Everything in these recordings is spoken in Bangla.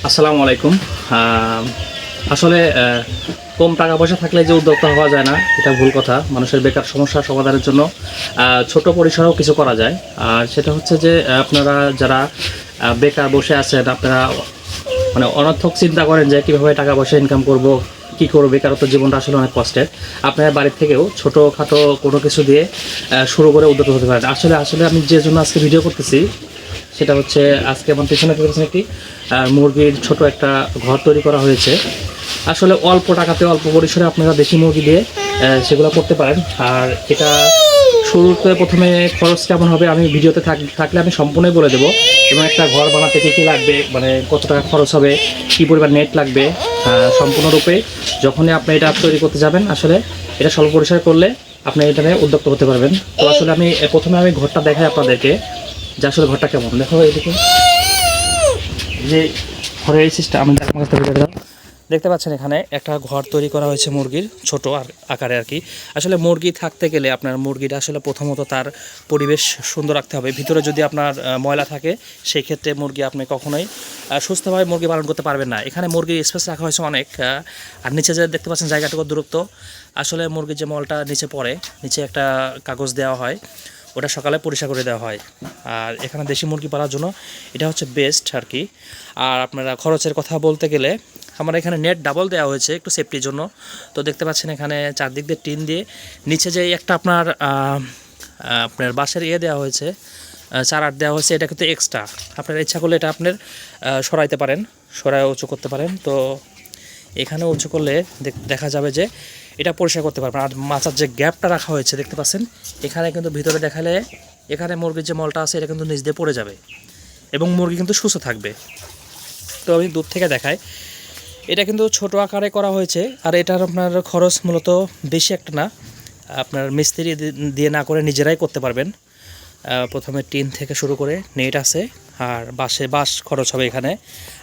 আসসালামু আলাইকুম। আসলে কম টাকা পয়সা থাকলে যে উদ্যোক্তা হওয়া যায় না, এটা ভুল কথা। মানুষের বেকার সমস্যা সমাধানের জন্য ছোট পরিসরেও কিছু করা যায়। আর সেটা হচ্ছে যে আপনারা যারা বেকার বসে আছেন, আপনারা মানে অনর্থক চিন্তা করেন যে কীভাবে টাকা পয়সা ইনকাম করব, কী করবো, বেকারত্ব জীবনটা আসলে অনেক কষ্টের। আপনার বাড়ির থেকেও ছোটোখাটো কোনো কিছু দিয়ে শুরু করে উদ্যোক্তা হতে পারেন। আসলে আমি যে জন্য আজকে ভিডিও করতেছি সেটা হচ্ছে, আজকে আমার পিছনে একটি মুরগির ছোট একটা ঘর তৈরি করা হয়েছে। আসলে অল্প টাকাতে অল্প পরিসরে আপনারা দেশি মুরগি দিয়ে সেগুলো করতে পারেন। আর এটা শুরুতে প্রথমে খরচ কেমন হবে আমি ভিডিওতে থাকলে আমি সম্পূর্ণই বলে দেবো, এবং একটা ঘর বানাতে কী কী লাগবে, মানে কত টাকা খরচ হবে, কী পরিমাণ নেট লাগবে, সম্পূর্ণরূপে যখনই আপনি এটা তৈরি করতে যাবেন, আসলে এটা স্বল্প পরিসরে করলে আপনি এটা নিয়ে উদ্যোক্তা হতে পারবেন। তো আসলে প্রথমে আমি ঘরটা দেখাই আপনাদেরকে যে আসলে ঘরটা কেমন। দেখো এদিকে যে ঘরের এই সিস্টেম আমি দেখতে পাচ্ছেন, এখানে একটা ঘর তৈরি করা হয়েছে মুরগির ছোট আকারে আর কি। আসলে মুরগি থাকতে গেলে আপনার মুরগিটা আসলে প্রথমত তার পরিবেশ সুন্দর রাখতে হবে। ভিতরে যদি আপনার ময়লা থাকে, সেই ক্ষেত্রে মুরগি আপনি কখনোই সুস্থভাবে মুরগি পালন করতে পারবেন না। এখানে মুরগির স্পেস রাখা হয়েছে অনেক। আর নিচে যে দেখতে পাচ্ছেন জায়গাটুকু দূরত্ব, আসলে মুরগির যে মলটা নিচে পড়ে, নিচে একটা কাগজ দেওয়া হয়, ওটা সকালে পরিষ্কার করে দেওয়া হয়। আর এখানে দেশি মুরগি পালার জন্য এটা হচ্ছে বেস্ট আর কি। আর আপনারা খরচের কথা বলতে গেলে, আমার এখানে নেট ডাবল দেওয়া হয়েছে একটু সেফটির জন্য। তো দেখতে পাচ্ছেন এখানে চারদিক দিয়ে টিন দিয়ে নিচে যে একটা আপনার বাঁশের দেওয়া হয়েছে, চারাট দেওয়া হয়েছে, এটা কিন্তু এক্সট্রা। আপনার ইচ্ছা করলে এটা আপনার সরাইতে পারেন, সরাই উঁচু করতে পারেন। তো এখানে উঁচু করলে দেখা যাবে যে এটা পরিষ্কার করতে পারবেন। আর মাচার যে গ্যাপটা রাখা হয়েছে দেখতে পাচ্ছেন, এখানে কিন্তু ভিতরে দেখালে এখানে মুরগির যে মলটা আছে এটা কিন্তু নিচ দিয়ে পড়ে যাবে এবং মুরগি কিন্তু সুস্থ থাকবে। তো আমি দূর থেকে দেখাই, এটা কিন্তু ছোট আকারে করা হয়েছে। আর এটার আপনার খরচ মূলত বেশি একটা না, আপনার মিস্ত্রি দিয়ে না করে নিজেরাই করতে পারবেন। প্রথমে টিন থেকে শুরু করে নেট আছে, আর বাঁশ খরচ হবে এখানে।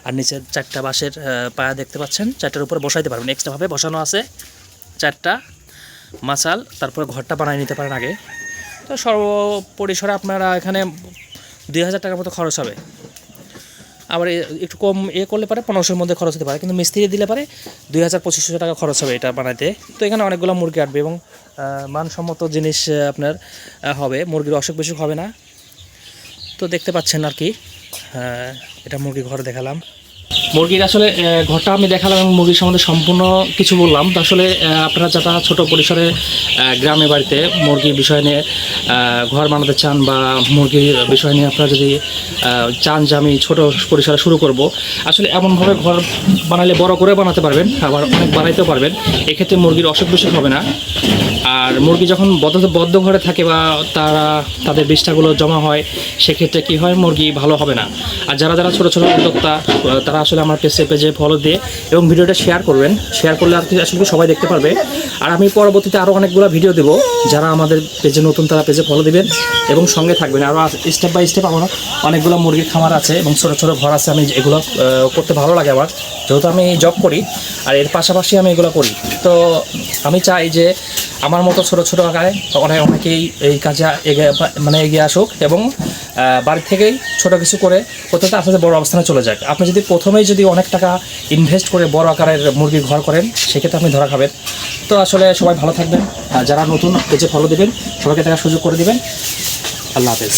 আর নিচে চারটা বাঁশের পায়া দেখতে পাচ্ছেন, চারটার উপরে বসাইতে পারবেন, এক্সট্রাভাবে বসানো আছে চারটা মাচাল। তারপরে ঘরটা বানিয়ে নিতে পারেন আগে। তো সর্বপরিসরে আপনারা এখানে 2000 টাকার মতো খরচ হবে। আবার একটু কম করলে পারে 1500-এর মধ্যে খরচ হতে পারে, কিন্তু মিস্ত্রি দিলে পারে 2000-2500 টাকা খরচ হবে এটা বানাতে। তো এখানে অনেকগুলো মুরগি আসবে এবং মানসম্মত জিনিস আপনার হবে, মুরগির অসুখ বিসুখ হবে না। তো দেখতে পাচ্ছেন আর কি, এটা মুরগি ঘর দেখালাম। মুরগির আসলে ঘরটা আমি দেখালাম এবং মুরগির সম্বন্ধে সম্পূর্ণ কিছু বললাম। তো আসলে আপনারা যারা ছোটো পরিসরে গ্রামে বাড়িতে মুরগির বিষয় নিয়ে ঘর বানাতে চান, বা মুরগির বিষয় নিয়ে আপনারা যদি চান যে আমি ছোটো পরিসরে শুরু করব, আসলে এমনভাবে ঘর বানালে বড় করে বানাতে পারবেন, আবার অনেক বানাইতেও পারবেন। এক্ষেত্রে মুরগির অসুখ বিসুখ হবে না। আর মুরগি যখন বদ্ধ ঘরে থাকে বা তাদের বিষ্ঠাগুলো জমা হয়, সেক্ষেত্রে কী হয়, মুরগি ভালো হবে না। আর যারা ছোটো ছোটো উদ্যোক্তা, তারা আসলে আমার পেজে ফলো দিয়ে এবং ভিডিওটা শেয়ার করবেন। শেয়ার করলে আর কি আসলে সবাই দেখতে পারবে। আর আমি পরবর্তীতে আরও অনেকগুলো ভিডিও দেবো। যারা আমাদের পেজে নতুন, তারা পেজে ফলো দিবেন এবং সঙ্গে থাকবেন। আরও স্টেপ বাই স্টেপ আমার অনেকগুলো মুরগির খামার আছে এবং ছোটো ছোটো ঘর আছে। আমি এগুলো করতে ভালো লাগে আমার, যেহেতু আমি জব করি আর এর পাশাপাশি আমি এগুলো করি। তো আমি চাই যে আমার মতো ছোটো ছোটো আকারে অনেকেই এই কাজে এগিয়ে আসুক এবং বাড়ি থেকেই ছোটো কিছু করে করতে আস্তে আস্তে বড়ো অবস্থানে চলে যাক। আপনি যদি প্রথমেই অনেক টাকা ইনভেস্ট করে বড় আকারের মুরগির ঘর করেন, সেক্ষেত্রে আপনি ধরা খাবেন। তো আসলে সবাই ভালো থাকবেন। যারা নতুন পেজে ফলো দেবেন, সবাইকে দেখার সুযোগ করে দেবেন। আল্লাহ হাফেজ।